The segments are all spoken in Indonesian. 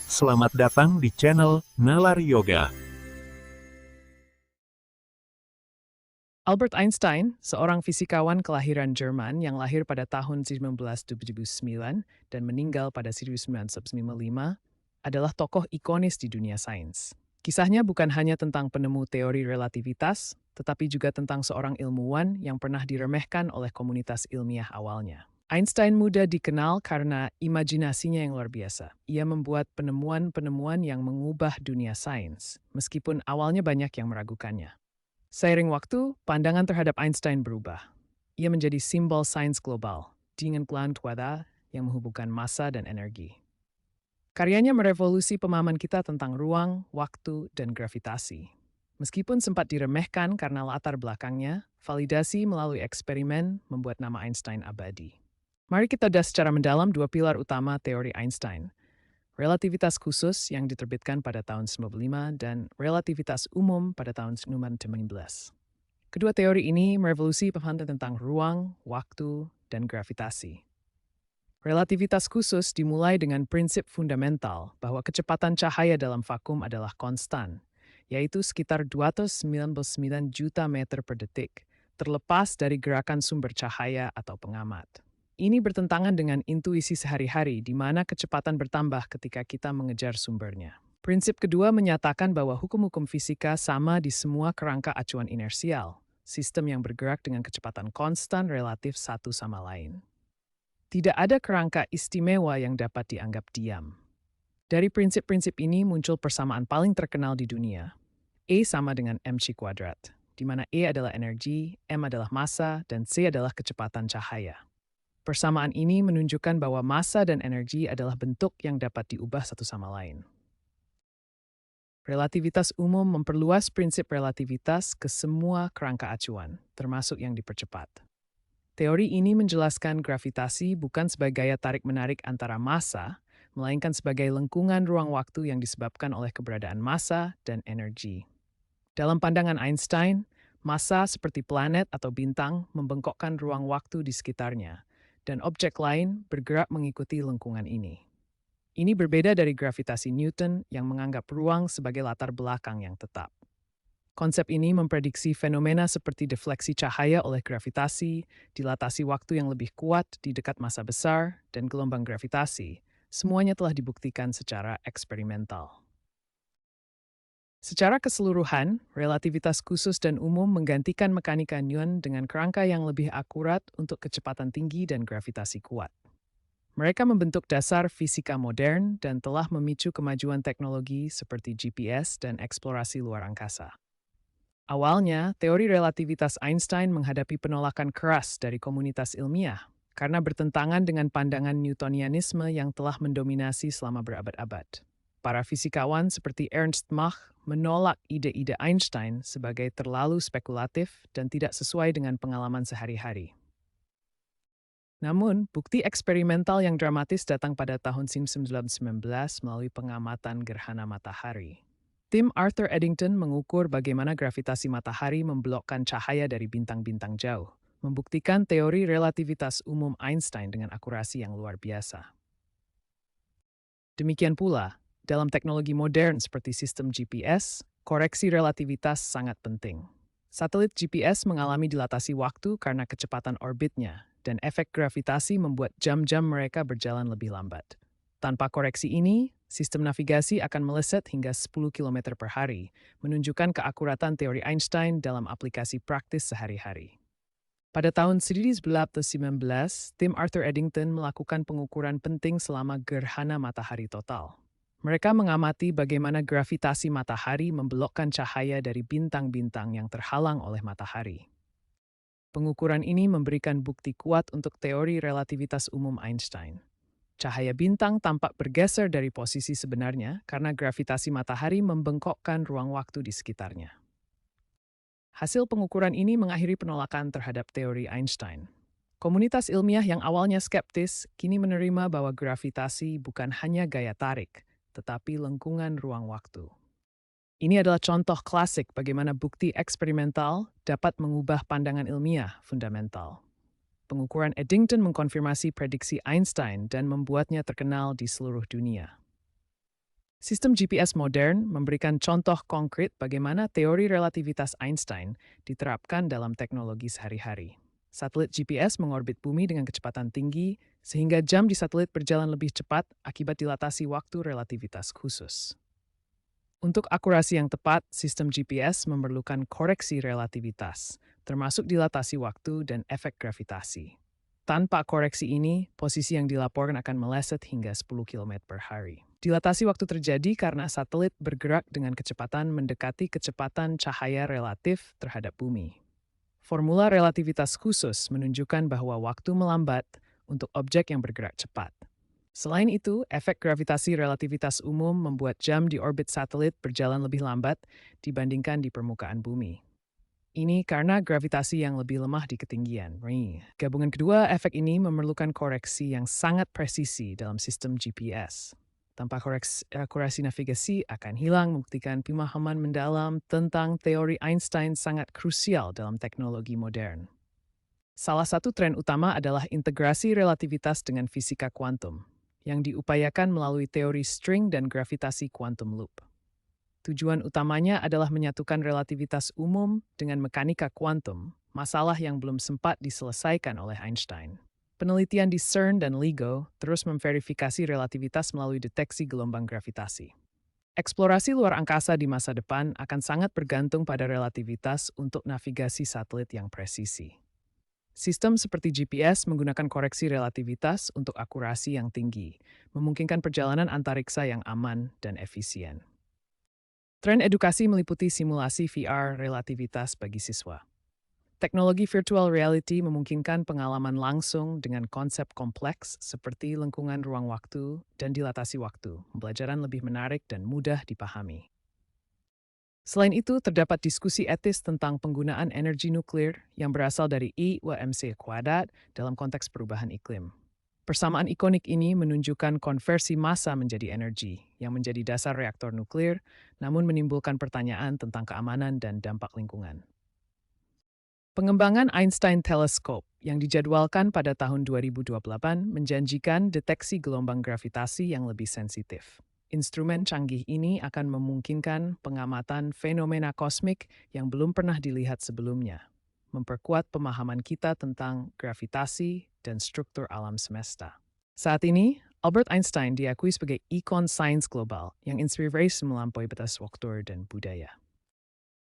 Selamat datang di channel Nalar Yoga. Albert Einstein, seorang fisikawan kelahiran Jerman yang lahir pada tahun 1979 dan meninggal pada 1955, adalah tokoh ikonis di dunia sains. Kisahnya bukan hanya tentang penemu teori relativitas, tetapi juga tentang seorang ilmuwan yang pernah diremehkan oleh komunitas ilmiah awalnya. Einstein muda dikenal karena imajinasinya yang luar biasa. Ia membuat penemuan-penemuan yang mengubah dunia sains, meskipun awalnya banyak yang meragukannya. Seiring waktu, pandangan terhadap Einstein berubah. Ia menjadi simbol sains global, dengan plan tuada yang menghubungkan massa dan energi. Karyanya merevolusi pemahaman kita tentang ruang, waktu, dan gravitasi. Meskipun sempat diremehkan karena latar belakangnya, validasi melalui eksperimen membuat nama Einstein abadi. Mari kita bedah secara mendalam dua pilar utama teori Einstein. Relativitas khusus yang diterbitkan pada tahun 1995 dan relativitas umum pada tahun 1919. Kedua teori ini merevolusi pemahaman tentang ruang, waktu, dan gravitasi. Relativitas khusus dimulai dengan prinsip fundamental bahwa kecepatan cahaya dalam vakum adalah konstan, yaitu sekitar 299 juta meter per detik, terlepas dari gerakan sumber cahaya atau pengamat. Ini bertentangan dengan intuisi sehari-hari di mana kecepatan bertambah ketika kita mengejar sumbernya. Prinsip kedua menyatakan bahwa hukum-hukum fisika sama di semua kerangka acuan inersial, sistem yang bergerak dengan kecepatan konstan relatif satu sama lain. Tidak ada kerangka istimewa yang dapat dianggap diam. Dari prinsip-prinsip ini muncul persamaan paling terkenal di dunia. E sama dengan mc kuadrat, di mana E adalah energi, m adalah massa, dan c adalah kecepatan cahaya. Persamaan ini menunjukkan bahwa massa dan energi adalah bentuk yang dapat diubah satu sama lain. Relativitas umum memperluas prinsip relativitas ke semua kerangka acuan, termasuk yang dipercepat. Teori ini menjelaskan gravitasi bukan sebagai gaya tarik-menarik antara massa, melainkan sebagai lengkungan ruang waktu yang disebabkan oleh keberadaan massa dan energi. Dalam pandangan Einstein, massa seperti planet atau bintang membengkokkan ruang waktu di sekitarnya, dan objek lain bergerak mengikuti lengkungan ini. Ini berbeda dari gravitasi Newton yang menganggap ruang sebagai latar belakang yang tetap. Konsep ini memprediksi fenomena seperti defleksi cahaya oleh gravitasi, dilatasi waktu yang lebih kuat di dekat massa besar, dan gelombang gravitasi. Semuanya telah dibuktikan secara eksperimental. Secara keseluruhan, relativitas khusus dan umum menggantikan mekanika Newton dengan kerangka yang lebih akurat untuk kecepatan tinggi dan gravitasi kuat. Mereka membentuk dasar fisika modern dan telah memicu kemajuan teknologi seperti GPS dan eksplorasi luar angkasa. Awalnya, teori relativitas Einstein menghadapi penolakan keras dari komunitas ilmiah karena bertentangan dengan pandangan Newtonianisme yang telah mendominasi selama berabad-abad. Para fisikawan seperti Ernst Mach menolak ide-ide Einstein sebagai terlalu spekulatif dan tidak sesuai dengan pengalaman sehari-hari. Namun, bukti eksperimental yang dramatis datang pada tahun 1919 melalui pengamatan gerhana matahari. Tim Arthur Eddington mengukur bagaimana gravitasi matahari memblokkan cahaya dari bintang-bintang jauh, membuktikan teori relativitas umum Einstein dengan akurasi yang luar biasa. Demikian pula, dalam teknologi modern seperti sistem GPS, koreksi relativitas sangat penting. Satelit GPS mengalami dilatasi waktu karena kecepatan orbitnya, dan efek gravitasi membuat jam-jam mereka berjalan lebih lambat. Tanpa koreksi ini, sistem navigasi akan meleset hingga 10 km per hari, menunjukkan keakuratan teori Einstein dalam aplikasi praktis sehari-hari. Pada tahun 1919, tim Arthur Eddington melakukan pengukuran penting selama gerhana matahari total. Mereka mengamati bagaimana gravitasi matahari membelokkan cahaya dari bintang-bintang yang terhalang oleh matahari. Pengukuran ini memberikan bukti kuat untuk teori relativitas umum Einstein. Cahaya bintang tampak bergeser dari posisi sebenarnya karena gravitasi matahari membengkokkan ruang waktu di sekitarnya. Hasil pengukuran ini mengakhiri penolakan terhadap teori Einstein. Komunitas ilmiah yang awalnya skeptis kini menerima bahwa gravitasi bukan hanya gaya tarik, tetapi lengkungan ruang waktu. Ini adalah contoh klasik bagaimana bukti eksperimental dapat mengubah pandangan ilmiah fundamental. Pengukuran Eddington mengkonfirmasi prediksi Einstein dan membuatnya terkenal di seluruh dunia. Sistem GPS modern memberikan contoh konkret bagaimana teori relativitas Einstein diterapkan dalam teknologi sehari-hari. Satelit GPS mengorbit bumi dengan kecepatan tinggi, sehingga jam di satelit berjalan lebih cepat akibat dilatasi waktu relativitas khusus. Untuk akurasi yang tepat, sistem GPS memerlukan koreksi relativitas, termasuk dilatasi waktu dan efek gravitasi. Tanpa koreksi ini, posisi yang dilaporkan akan meleset hingga 10 km per hari. Dilatasi waktu terjadi karena satelit bergerak dengan kecepatan mendekati kecepatan cahaya relatif terhadap bumi. Formula relativitas khusus menunjukkan bahwa waktu melambat untuk objek yang bergerak cepat. Selain itu, efek gravitasi relativitas umum membuat jam di orbit satelit berjalan lebih lambat dibandingkan di permukaan bumi. Ini karena gravitasi yang lebih lemah di ketinggian. Gabungan kedua efek ini memerlukan koreksi yang sangat presisi dalam sistem GPS. Tanpa akurasi navigasi akan hilang, membuktikan pemahaman mendalam tentang teori Einstein sangat krusial dalam teknologi modern. Salah satu tren utama adalah integrasi relativitas dengan fisika kuantum, yang diupayakan melalui teori string dan gravitasi quantum loop. Tujuan utamanya adalah menyatukan relativitas umum dengan mekanika kuantum, masalah yang belum sempat diselesaikan oleh Einstein. Penelitian di CERN dan LIGO terus memverifikasi relativitas melalui deteksi gelombang gravitasi. Eksplorasi luar angkasa di masa depan akan sangat bergantung pada relativitas untuk navigasi satelit yang presisi. Sistem seperti GPS menggunakan koreksi relativitas untuk akurasi yang tinggi, memungkinkan perjalanan antariksa yang aman dan efisien. Tren edukasi meliputi simulasi VR relativitas bagi siswa. Teknologi virtual reality memungkinkan pengalaman langsung dengan konsep kompleks seperti lengkungan ruang waktu dan dilatasi waktu, pembelajaran lebih menarik dan mudah dipahami. Selain itu, terdapat diskusi etis tentang penggunaan energi nuklir yang berasal dari I/mc² dalam konteks perubahan iklim. Persamaan ikonik ini menunjukkan konversi massa menjadi energi, yang menjadi dasar reaktor nuklir, namun menimbulkan pertanyaan tentang keamanan dan dampak lingkungan. Pengembangan Einstein Telescope yang dijadwalkan pada tahun 2028 menjanjikan deteksi gelombang gravitasi yang lebih sensitif. Instrumen canggih ini akan memungkinkan pengamatan fenomena kosmik yang belum pernah dilihat sebelumnya, memperkuat pemahaman kita tentang gravitasi dan struktur alam semesta. Saat ini, Albert Einstein diakui sebagai ikon sains global yang inspirasi melampaui batas waktu dan budaya.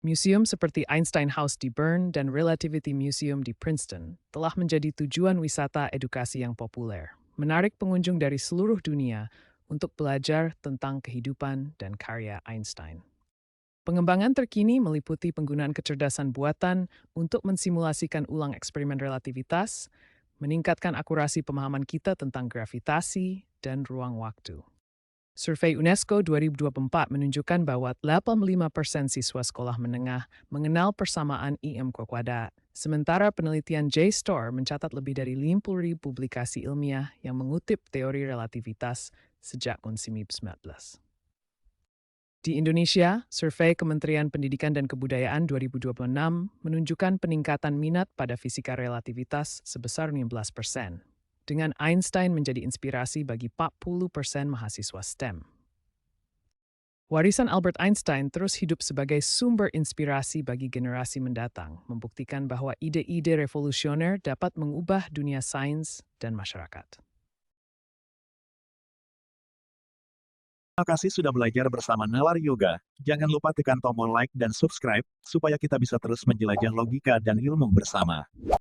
Museum seperti Einstein House di Bern dan Relativity Museum di Princeton telah menjadi tujuan wisata edukasi yang populer, menarik pengunjung dari seluruh dunia untuk belajar tentang kehidupan dan karya Einstein. Pengembangan terkini meliputi penggunaan kecerdasan buatan untuk mensimulasikan ulang eksperimen relativitas, meningkatkan akurasi pemahaman kita tentang gravitasi dan ruang waktu. Survei UNESCO 2024 menunjukkan bahwa 85% siswa sekolah menengah mengenal persamaan IM², sementara penelitian JSTOR mencatat lebih dari 50.000 publikasi ilmiah yang mengutip teori relativitas sejak tahun 2019. Di Indonesia, survei Kementerian Pendidikan dan Kebudayaan 2026 menunjukkan peningkatan minat pada fisika relativitas sebesar 15%. Dengan Einstein menjadi inspirasi bagi 40% mahasiswa STEM. Warisan Albert Einstein terus hidup sebagai sumber inspirasi bagi generasi mendatang, membuktikan bahwa ide-ide revolusioner dapat mengubah dunia sains dan masyarakat. Terima kasih sudah belajar bersama Nalar Yoga. Jangan lupa tekan tombol like dan subscribe, supaya kita bisa terus menjelajah logika dan ilmu bersama.